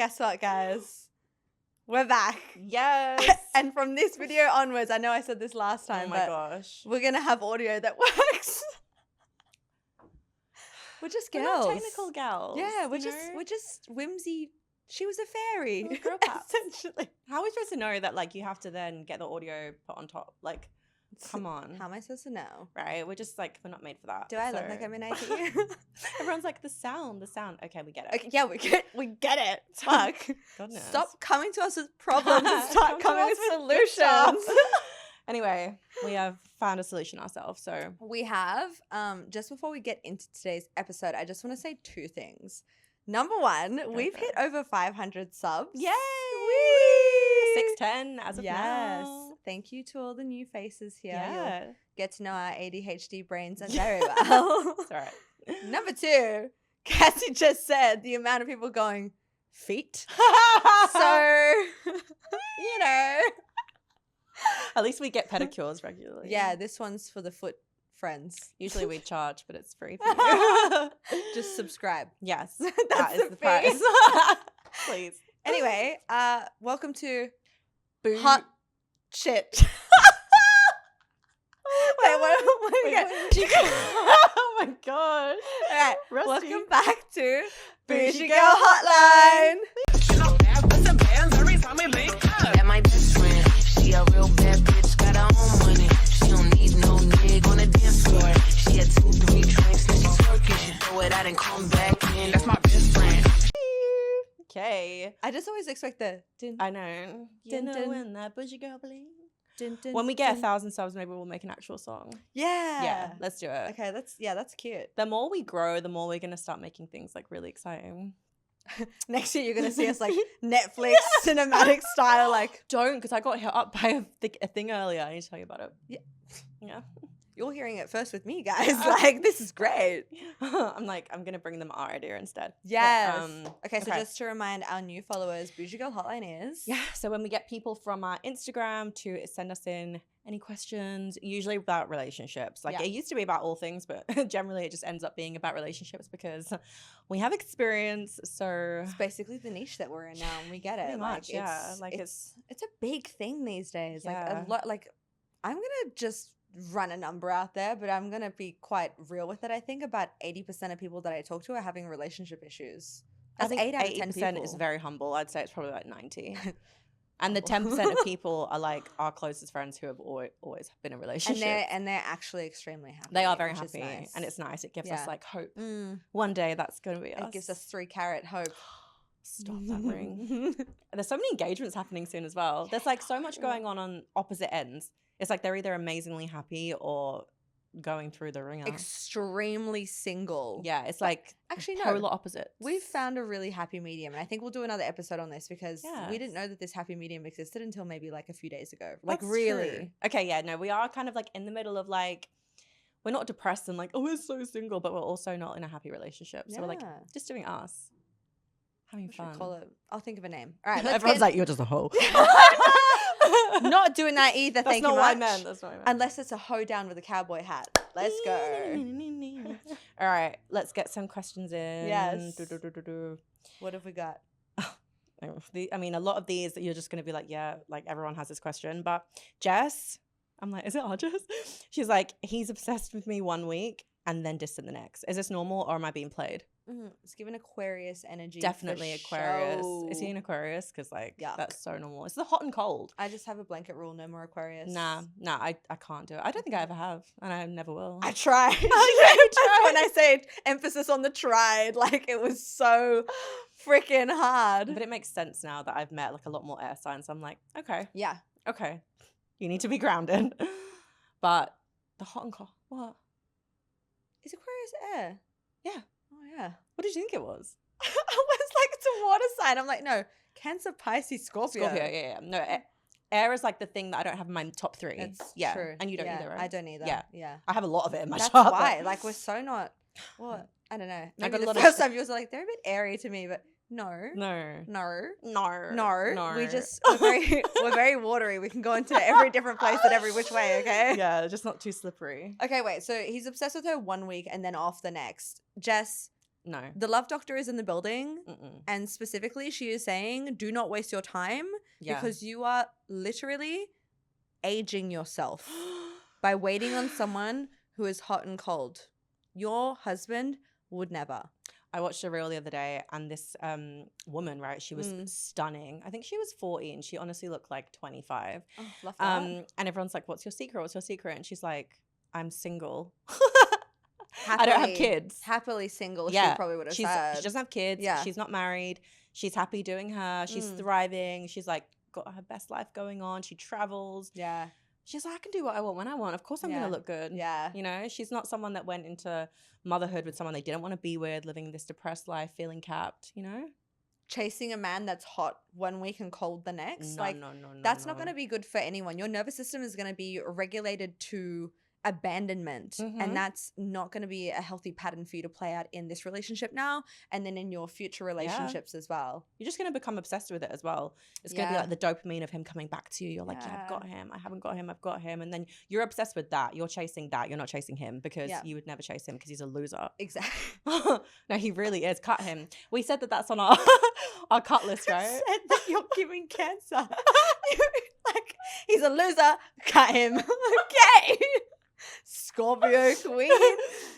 guess what, guys? We're back. Yes. And from this video onwards, I know I said this last time, Oh my but gosh. we're going to have audio that works. We're just We're girls. not technical gals. Yeah, we're you just whimsy. She was a fairy. We're girl pops. Essentially. How are we supposed to know that like you have to then get the audio put on top? Like, come on. How am I supposed to know? Right? We're just like, we're not made for that. Do I look like I'm in IT? Everyone's like, the sound. Okay, we get it. Okay, yeah, we get it. Fuck. Goodness. Stop coming to us with problems and start Come to coming us with with solutions. Anyway, we have found a solution ourselves. So We have. Just before we get into today's episode, I just want to say two things. Number one, we've hit over 500 subs. yay! Whee! 610 as of now. Thank you to all the new faces here. Yeah. You'll get to know our ADHD brains very well. It's all right. Number two, Cassie just said the amount of people going, feet. So, you know. At least we get pedicures regularly. Yeah, this one's for the foot friends. Usually we charge, but it's free for you. Just subscribe. Yes. That's that is the the fee. price. Please. Anyway, welcome to Boo. Hot Shit. Wait, what again? Oh my gosh. All right, Rusty. welcome back to Bougie Girl Girl Hotline. That my best friend. She a real bad bitch, got her own money. She don't need no nigga on the dance floor. She had 2-3 drinks, now she twerking. She throw it out and come back in. That's my best friend. Okay. I just always expect the din, I know. Dun, You know dun. when that bougie girl bling. din, din, When we get din. 1,000 subs, maybe we'll make an actual song. Yeah. Yeah, let's do it. Okay, that's cute. The more we grow, the more we're going to start making things like really exciting. Next year you're gonna see us like Netflix cinematic style, like Don't, because I got hit up by a thing earlier. I need to tell you about it. Yeah. Yeah. you're hearing it first with me, guys. Like this is great. I'm going to bring them our idea instead. Yes. But, Okay, so just to remind our new followers, Bougie Girl Hotline is yeah, so when we get people from our Instagram to send us in any questions, usually about relationships. Like Yeah. it used to be about all things, but generally it just ends up being about relationships because we have experience. So it's basically the niche that we're in now, and we get it. Pretty much, like, yeah. Like it's a big thing these days. Yeah. Like a lot. Like I'm gonna just run a number out there, but I'm gonna be quite real with it. I think about 80% of people that I talk to are having relationship issues. I That's think 8 out of 10 80% people. is very humble. I'd say it's probably like 90. And the 10% of people are like our closest friends who have always been in relationships. and they're actually extremely happy. They are very which is happy, nice. and it's nice. It gives Yeah. us like hope. Mm, One day that's going to be us. it gives us 3-carat hope. Stop that ring. There's so many engagements happening soon as well. There's like so much going on opposite ends. It's like they're either amazingly happy or going through the ringer. Extremely single. Yeah, it's like Actually, no. polar opposites. We've found a really happy medium, and I think we'll do another episode on this because we Yes. didn't know that this happy medium existed until maybe like a few days ago. Like That's really. true. Okay, yeah, no, we are kind of like in the middle of like, we're not depressed and like, oh, we're so single, but we're also not in a happy relationship. So we're like Yeah. just doing us, having We should fun. call it. I'll think of a name. All right. Let's Everyone's get- like, you're just a hoe. not doing that either. That's Thank not you what I much. meant. That's not what I meant. Unless it's a hoedown with a cowboy hat. Let's go. All right, let's get some questions in. Yes. Do. What have we got? I mean, a lot of these you're just going to be like, yeah, like everyone has this question. But Jess, I'm like, is it our Jess? She's like, he's obsessed with me one week and then distant the next. Is this normal or am I being played? It's giving Aquarius energy. Definitely for Aquarius. show. Is he an Aquarius? Because like, Yuck. that's so normal. It's the hot and cold. I just have a blanket rule. No more Aquarius. Nah, I can't do it. I don't think I ever have, and I never will. I tried. you That's tried? when I say emphasis on the tried, like it was so freaking hard. But it makes sense now that I've met like a lot more air signs. I'm like, okay, Yeah. you need to be grounded. But the hot and cold, what? Is Aquarius air? Yeah. Oh, yeah. What did you think it was? I was like, it's a water sign. I'm like, no, Cancer, Pisces, Scorpio. Scorpio, yeah. No, air is like the thing that I don't have in my top 3. It's yeah, true. and you don't Yeah, either, right? I don't either. Yeah. Yeah. I have a lot of it in my That's chart. why. Like, we're so not, what? I don't know. Maybe got a the lot of- first time you was like, they're a bit airy to me, but no. No. No. We just, we're very watery. We can go into every different place and every which way, okay? Yeah, just not too slippery. Okay, wait. So he's obsessed with her one week and then off the next. Jess, No. The love doctor is in the building. Mm-mm. And specifically, she is saying, do not waste your time Yeah. because you are literally aging yourself by waiting on someone who is hot and cold. Your husband would never. I watched a reel the other day, and this woman, right? She was stunning. I think she was 40, and she honestly looked like 25. Oh, love that. And everyone's like, "What's your secret? What's your secret?" And she's like, "I'm single. Happily, I don't have kids. Happily single, Yeah, she probably would have She said. doesn't have kids. Yeah. She's not married. She's happy doing her. She's thriving. She's like got her best life going on. She travels. Yeah. She's like, I can do what I want when I want. Of course, I'm gonna look good. Yeah. You know, she's not someone that went into motherhood with someone they didn't want to be with, living this depressed life, feeling capped. You know, Chasing a man that's hot one week and cold the next. No, Like, no. that's not going to be good for anyone. Your nervous system is going to be regulated to abandonment, and that's not going to be a healthy pattern for you to play out in this relationship now and then in your future relationships as well. You're just going to become obsessed with it as well. It's going to be like the dopamine of him coming back to you. You're like, yeah, I've got him. I haven't got him. I've got him. And then you're obsessed with that. You're chasing that. You're not chasing him because you would never chase him because he's a loser. Exactly. No, he really is. Cut him. We said that that's on our our cut list, right? Said that you're giving cancer. Like, he's a loser. Cut him. Okay. Scorpio queen.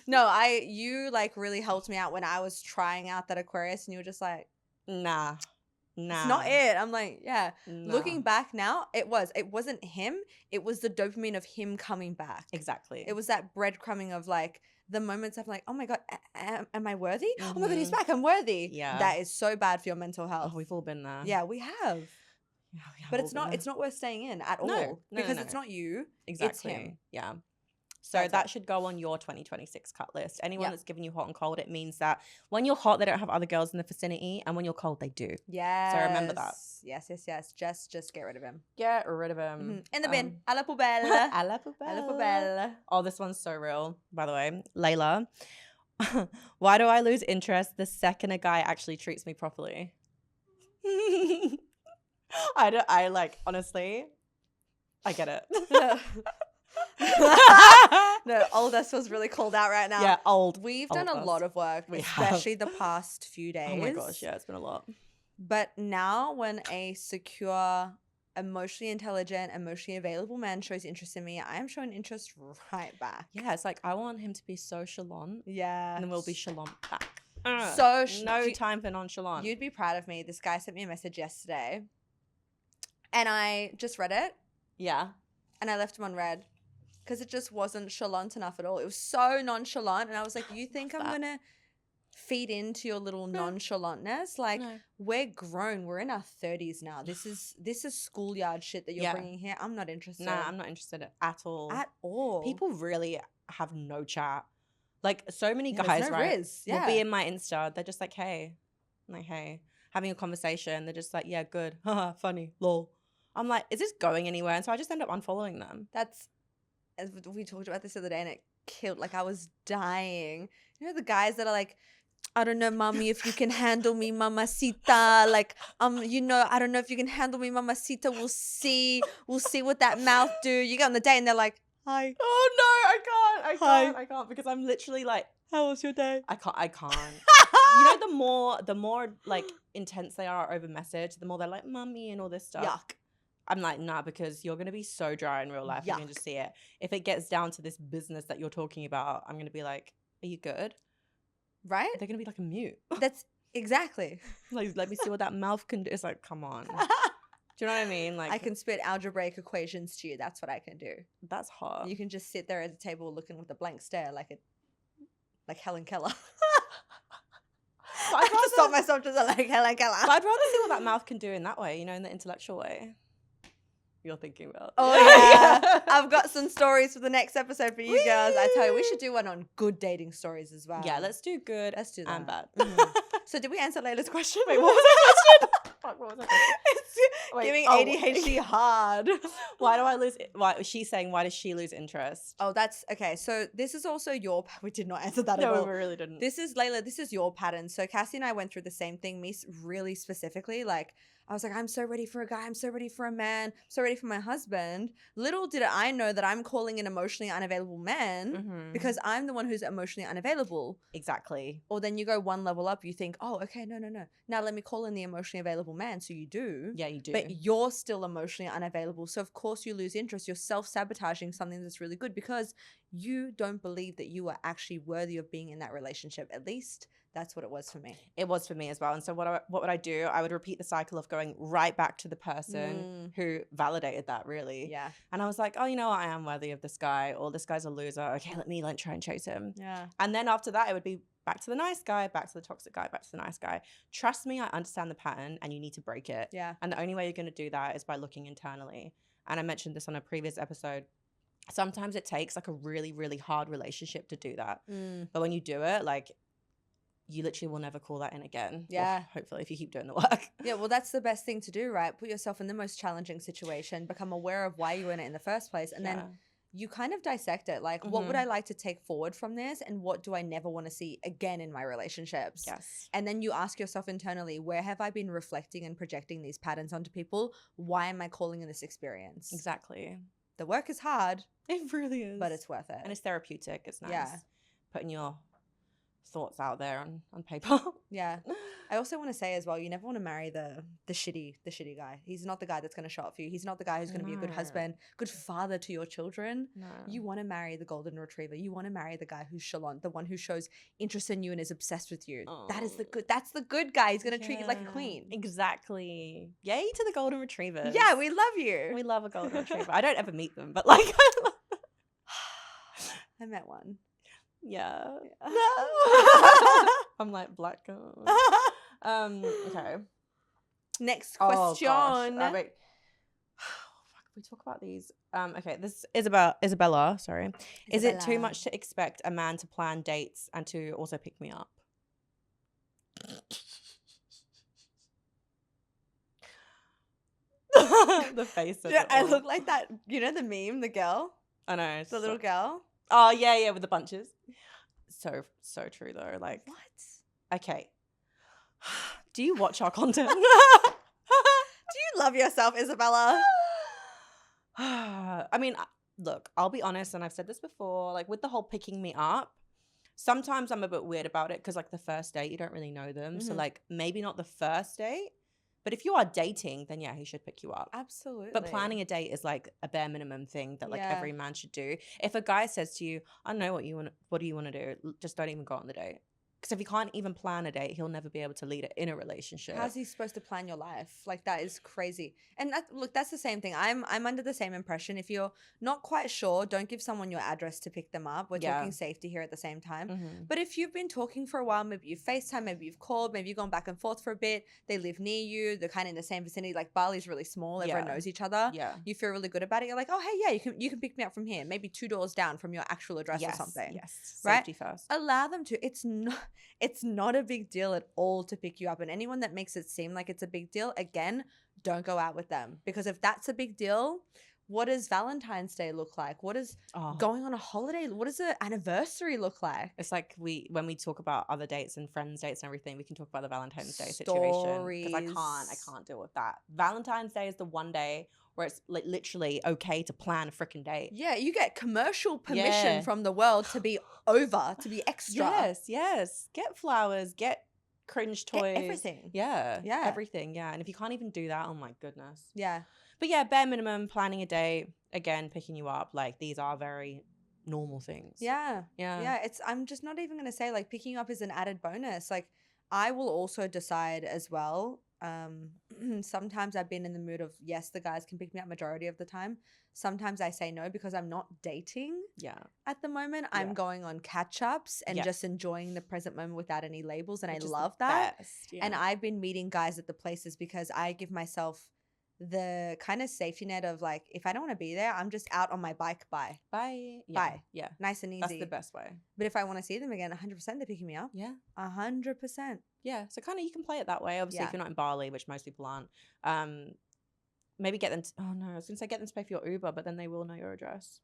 No, you like really helped me out when I was trying out that Aquarius, and you were just like, nah, it's not it. I'm like, yeah. Nah. Looking back now, it wasn't him. It was the dopamine of him coming back. Exactly. It was that breadcrumbing of like the moments of like, oh my God, am I worthy? Oh my God, he's back. I'm worthy. Yeah. That is so bad for your mental health. Oh, we've all been there. Yeah, we have. Yeah, But it's not worth staying in at all. Because it's not you. Exactly. It's him. Yeah. So that should go on your 2026 cut list. Anyone that's giving you hot and cold, it means that when you're hot, they don't have other girls in the vicinity, and when you're cold, they do. Yes. So remember that. Yes. Just get rid of him. Get rid of him. In the bin. A la poubelle. A la poubelle. Oh, this one's so real, by the way. Layla. Why do I lose interest the second a guy actually treats me properly? I like, honestly, I get it. No, old us feels really called out right now. Yeah, old. We've old done a us. lot of work, especially the past few days. Oh my gosh, yeah, it's been a lot. But now when a secure, emotionally intelligent, emotionally available man shows interest in me, I am showing interest right back. Yeah, it's like I want him to be so chalant. Yeah. And then we'll be chalant back. No time for nonchalant. You'd be proud of me. This guy sent me a message yesterday, and I just read it. Yeah. And I left him on red because it just wasn't chalant enough at all. It was so nonchalant, and I was like, "You think I'm gonna feed into your little nonchalantness? Like, we're grown. We're in our 30s now. This is schoolyard shit that you're bringing here. I'm not interested. Nah, I'm not interested at all. At all. People really have no chat. Like, so many there's guys, no right? riz. Will be in my Insta. They're just like, hey. I'm like, hey. Having a conversation. They're just like, yeah, good. Haha, funny. Lol. I'm like, is this going anywhere? And so I just end up unfollowing them. That's, as we talked about this the other day, and it killed. Like, I was dying. You know the guys that are like, I don't know, mommy, if you can handle me, mamacita. Like, you know, I don't know if you can handle me, mamacita. We'll see what that mouth do. You go on the date, and they're like, hi. Oh no, I can't because I'm literally like, how was your day? I can't. You know, the more like intense they are over message, the more they're like, mummy and all this stuff. Yuck. I'm like, nah, because you're going to be so dry in real life. You can just see it. If it gets down to this business that you're talking about, I'm going to be like, are you good? Right? They're going to be like a mute. That's exactly. Like, let me see what that mouth can do. It's like, come on. Do you know what I mean? Like, I can spit algebraic equations to you. That's what I can do. That's hot. You can just sit there at the table looking with a blank stare like Helen Keller. I have to stop myself just like Helen Keller. But I'd rather see what that mouth can do in that way, you know, in the intellectual way. You're thinking about. Oh yeah. I've got some stories for the next episode for you girls. I tell you, we should do one on good dating stories as well. Yeah, let's do good. Let's do that. And bad. So did we answer Layla's question? Wait, what was that question? Fuck, what was that question? It's Wait, giving oh, ADHD hard. Why do I lose? Why she's saying? Why does she lose interest? Oh, that's okay. So this is also your. We did not answer that at No, all. we really didn't. This is Layla. This is your pattern. So Cassie and I went through the same thing. Me really specifically, like I was like, I'm so ready for a guy. I'm so ready for a man. So ready for my husband. Little did I know that I'm calling an emotionally unavailable man because I'm the one who's emotionally unavailable. Exactly. Or then you go one level up. You think, oh, okay, no. Now let me call in the emotionally available man. So you do. Yeah, you do. But you're still emotionally unavailable. So of course you lose interest. You're self-sabotaging something that's really good because you don't believe that you are actually worthy of being in that relationship. At least that's what it was for me. It was for me as well. And so what would I do? I would repeat the cycle of going right back to the person who validated that, really. Yeah. And I was like, oh, you know what? I am worthy of this guy, or this guy's a loser. Okay, let me like try and chase him. Yeah. And then after that, it would be back to the nice guy, back to the toxic guy, back to the nice guy. Trust me, I understand the pattern and you need to break it. Yeah. And the only way you're going to do that is by looking internally. And I mentioned this on a previous episode. Sometimes it takes like a really, really hard relationship to do that. But when you do it, like, you literally will never call that in again. Yeah. Well, hopefully, if you keep doing the work. Yeah, well, that's the best thing to do, right? Put yourself in the most challenging situation, become aware of why you're in it in the first place, and then you kind of dissect it. Like, what would I like to take forward from this, and what do I never want to see again in my relationships? Yes. And then you ask yourself internally, where have I been reflecting and projecting these patterns onto people? Why am I calling in this experience? Exactly. The work is hard. It really is. But it's worth it. And it's therapeutic. It's nice. Yeah. Putting your thoughts out there on paper. Yeah. I also want to say as well, you never want to marry the shitty guy. He's not the guy that's going to show up for you. He's not the guy who's going to be a good husband, good father to your children. No. You want to marry the golden retriever. You want to marry the guy who's chalant, the one who shows interest in you and is obsessed with you. That's the good guy. He's going to treat you like a queen. Exactly. Yay to the golden retrievers. Yeah, we love you. We love a golden retriever. I don't ever meet them, but like I met one. Yeah. I'm like black girl. Okay. Next Oh, question. gosh. Wait. Fuck, we talk about these. Okay, this is about Isabella. Sorry. Is it too Isabella. much to expect a man to plan dates and to also pick me up? The face of Yeah, it I all. look like that. You know the meme, the girl, I know. the little girl. Oh yeah, with the bunches. So true though. Like, What? okay. Do you watch our content? Do you love yourself, Isabella? I mean, look, I'll be honest, and I've said this before, like with the whole picking me up, sometimes I'm a bit weird about it because like the first date, you don't really know them. So like maybe not the first date, but if you are dating, then yeah, he should pick you up. Absolutely. But planning a date is like a bare minimum thing that like Yeah. every man should do. If a guy says to you, I don't know what do you want to do? Just don't even go on the date. Because if he can't even plan a date, he'll never be able to lead it in a relationship. How's he supposed to plan your life? Like that is crazy. And look, that's the same thing. I'm under the same impression. If you're not quite sure, don't give someone your address to pick them up. We're talking safety here at the same time. But if you've been talking for a while, maybe you've FaceTime, maybe you've called, maybe you've gone back and forth for a bit. They live near you. They're kind of in the same vicinity. Like Bali's really small. Everyone knows each other. Yeah. You feel really good about it. You're like, oh hey, yeah, you can pick me up from here. Maybe 2 doors down from your actual address or something. Yes. Right? Safety first. Allow them to. It's not a big deal at all to pick you up. And anyone that makes it seem like it's a big deal, again, don't go out with them. Because if that's a big deal, what does Valentine's Day look like? What does going on a holiday, what does an anniversary look like? It's like when we talk about other dates and friends dates and everything, we can talk about the Valentine's Day situation. Because I can't deal with that. Valentine's Day is the one day where it's like literally okay to plan a freaking date. Yeah, you get commercial permission from the world to be over, to be extra. Yes. Get flowers, get cringe toys. Everything. Yeah. Yeah. Everything, yeah. And if you can't even do that, oh my goodness. Yeah. But yeah, bare minimum, planning a date, again, picking you up. Like these are very normal things. Yeah. Yeah. Yeah. I'm just not even going to say like picking you up is an added bonus. Like I will also decide as well. Sometimes I've been in the mood of, yes, the guys can pick me up majority of the time. Sometimes I say no because I'm not dating at the moment. I'm going on catch-ups and just enjoying the present moment without any labels. And I love that. Yeah. And I've been meeting guys at the places because I give myself the kind of safety net of like, if I don't want to be there, I'm just out on my bike. Bye. Bye. Yeah. Bye. Yeah. Nice and easy. That's the best way. But if I want to see them again, 100% they're picking me up. Yeah. 100%. Yeah. So kind of you can play it that way. Obviously, Yeah. if you're not in Bali, which most people aren't, maybe get them oh no, I was gonna say get them to pay for your Uber, but then they will know your address.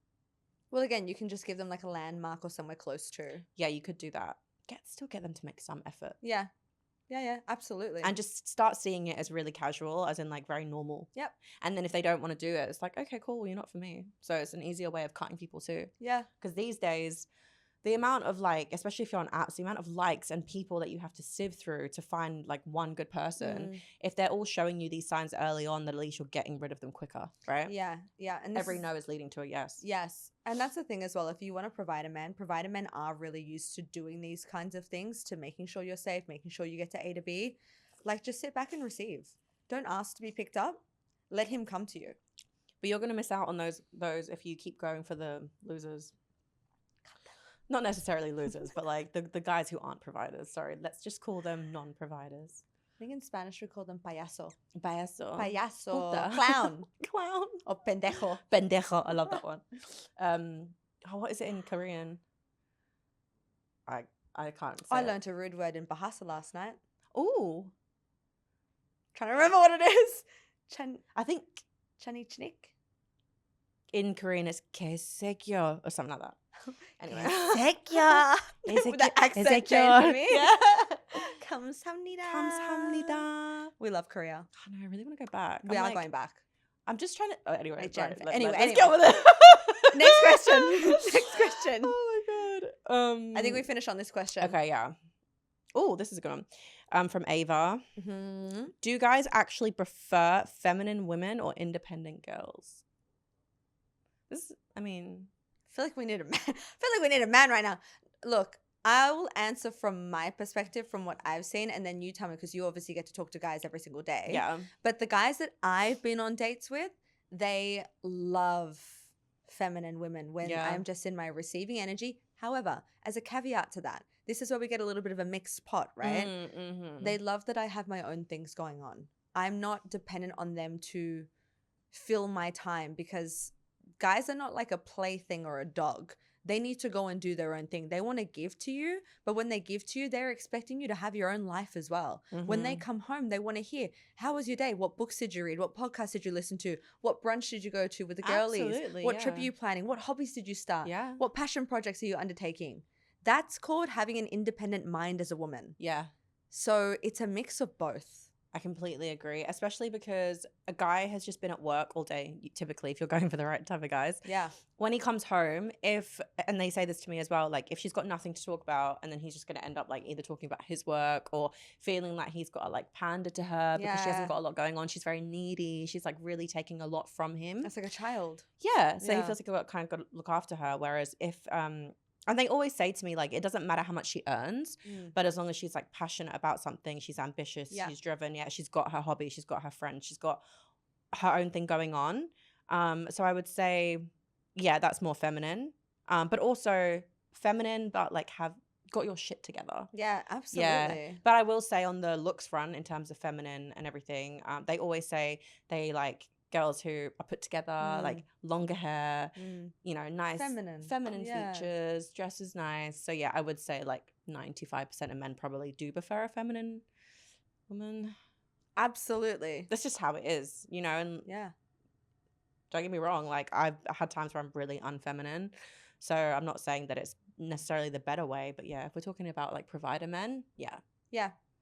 Well, again, you can just give them like a landmark or somewhere close to. Yeah, you could do that. Still get them to make some effort. Yeah. Yeah, absolutely. And just start seeing it as really casual, as in like very normal. Yep. And then if they don't want to do it, it's like, okay, cool, well, you're not for me. So it's an easier way of cutting people too. Yeah. Because these days, the amount of like, especially if you're on apps, the amount of likes and people that you have to sieve through to find like one good person, if they're all showing you these signs early on, then at least you're getting rid of them quicker, right? Yeah. And every no is leading to a yes. Yes. And that's the thing as well. If you want to provider men are really used to doing these kinds of things, to making sure you're safe, making sure you get to A to B. Like, just sit back and receive. Don't ask to be picked up. Let him come to you. But you're going to miss out on those if you keep going for the losers. Not necessarily losers, but like the guys who aren't providers. Sorry, let's just call them non-providers. I think in Spanish we call them payaso. Payaso. Payaso. Clown. Clown. Or pendejo. Pendejo. I love that one. What is it in Korean? I can't say I learned a rude word in Bahasa last night. Ooh. Trying to remember what it is. I think Chani chnik. in Korean it's kesekyo or something like that. Anyway. Kesekyo. With the accent change for me. Yeah. Kamsahamnida. Kamsahamnida. We love Korea. Oh no, I really want to go back. We are going back. I'm just trying to. Anyway, Like right, anyway. let's go with it. Next question. Next question. Oh my god. I think we finish on this question. Okay, yeah. Oh, this is a good one. From Ava. Mm-hmm. Do you guys actually prefer feminine women or independent girls? I feel like we need a man. I feel like we need a man right now. Look, I will answer from my perspective, from what I've seen, and then you tell me, because you obviously get to talk to guys every single day. Yeah. But the guys that I've been on dates with, they love feminine women when I'm just in my receiving energy. However, as a caveat to that, this is where we get a little bit of a mixed pot, right? Mm-hmm. They love that I have my own things going on. I'm not dependent on them to fill my time, because guys are not like a plaything or a dog. They need to go and do their own thing. They want to give to you, but when they give to you, they're expecting you to have your own life as well. Mm-hmm. When they come home, they want to hear, how was your day? What books did you read? What podcasts did you listen to? What brunch did you go to with the girlies? Absolutely, What trip are you planning? What hobbies did you start? Yeah. What passion projects are you undertaking? That's called having an independent mind as a woman. Yeah. So it's a mix of both. I completely agree, especially because a guy has just been at work all day, typically, if you're going for the right type of guys. Yeah. When he comes home, and they say this to me as well, like if she's got nothing to talk about, and then he's just going to end up like either talking about his work or feeling like he's got to like pander to her because she hasn't got a lot going on. She's very needy. She's like really taking a lot from him. That's like a child. Yeah. So he feels like I've got to look after her. Whereas if, and they always say to me, like, it doesn't matter how much she earns, but as long as she's like passionate about something, she's ambitious, she's driven, she's got her hobby, she's got her friends, she's got her own thing going on. So I would say, that's more feminine, but also feminine, but like have got your shit together. Yeah, absolutely. Yeah. But I will say on the looks front, in terms of feminine and everything, they always say they like girls who are put together, like longer hair, you know, nice feminine features, dresses nice. So I would say like 95% of men probably do prefer a feminine woman. Absolutely. That's just how it is, you know. And don't get me wrong, like I've had times where I'm really unfeminine, so I'm not saying that it's necessarily the better way, but if we're talking about like provider men,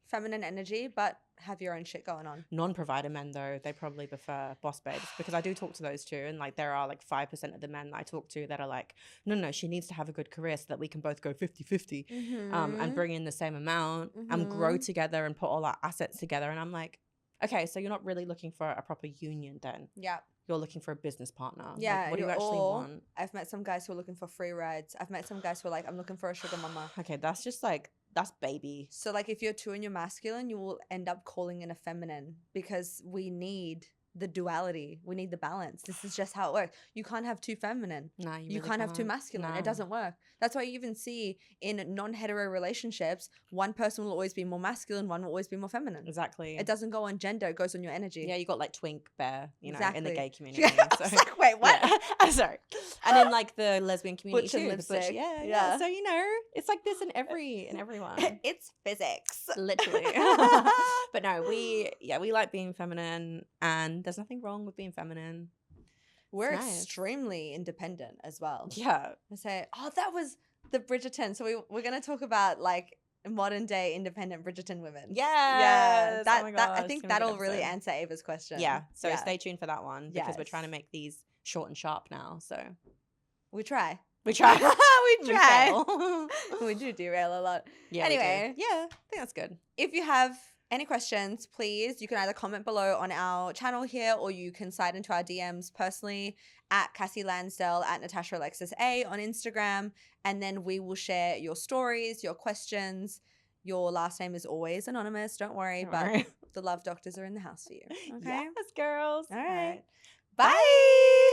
feminine energy, but have your own shit going on. Non-provider men, though, they probably prefer boss babes, because I do talk to those too, and like there are like 5% of the men that I talk to that are like, no, she needs to have a good career so that we can both go 50-50 and bring in the same amount and grow together and put all our assets together. And I'm like, okay, so you're not really looking for a proper union then. Yeah. You're looking for a business partner. Yeah. Like, what do you actually want? I've met some guys who are looking for free rides. I've met some guys who are like, I'm looking for a sugar mama. Okay, that's just like, that's baby. So like if you're too in your masculine, you will end up calling in a feminine, because we need the duality. We need the balance. This is just how it works. You can't have too feminine. No, You can't have too masculine. No. It doesn't work. That's why you even see in non-hetero relationships, one person will always be more masculine, one will always be more feminine. Exactly. It doesn't go on gender, it goes on your energy. Yeah, you got like twink bear, you know, in the Exactly. gay community. Yeah, I was like, wait, what? Yeah. I'm sorry. And in like the lesbian community Butch and too. The butch, lipstick. yeah. Yeah. So, you know, it's like this in everyone. It's physics. Literally. But no, we like being feminine, and there's nothing wrong with being feminine. We're nice. extremely independent as well. Yeah. I say, oh, that was the Bridgerton. So we're going to talk about like modern day independent Bridgerton women. Yes. That, Oh my that I gosh, think it's gonna be a that'll good really episode. answer Ava's question. Yeah. So stay tuned for that one because we're trying to Yes. make these short and sharp now. So We try. we try. we try. fail. We do derail a lot. Yeah, we do. Anyway. Yeah, I think that's good. If you have any questions, please, you can either comment below on our channel here or you can slide into our DMs personally at Cassie Lansdale, at Natasha Alexis A on Instagram. And then we will share your stories, your questions. Your last name is always anonymous. Don't worry, Don't but worry. the love doctors are in the house for you. Okay. Yes, girls. All right. Bye. Bye.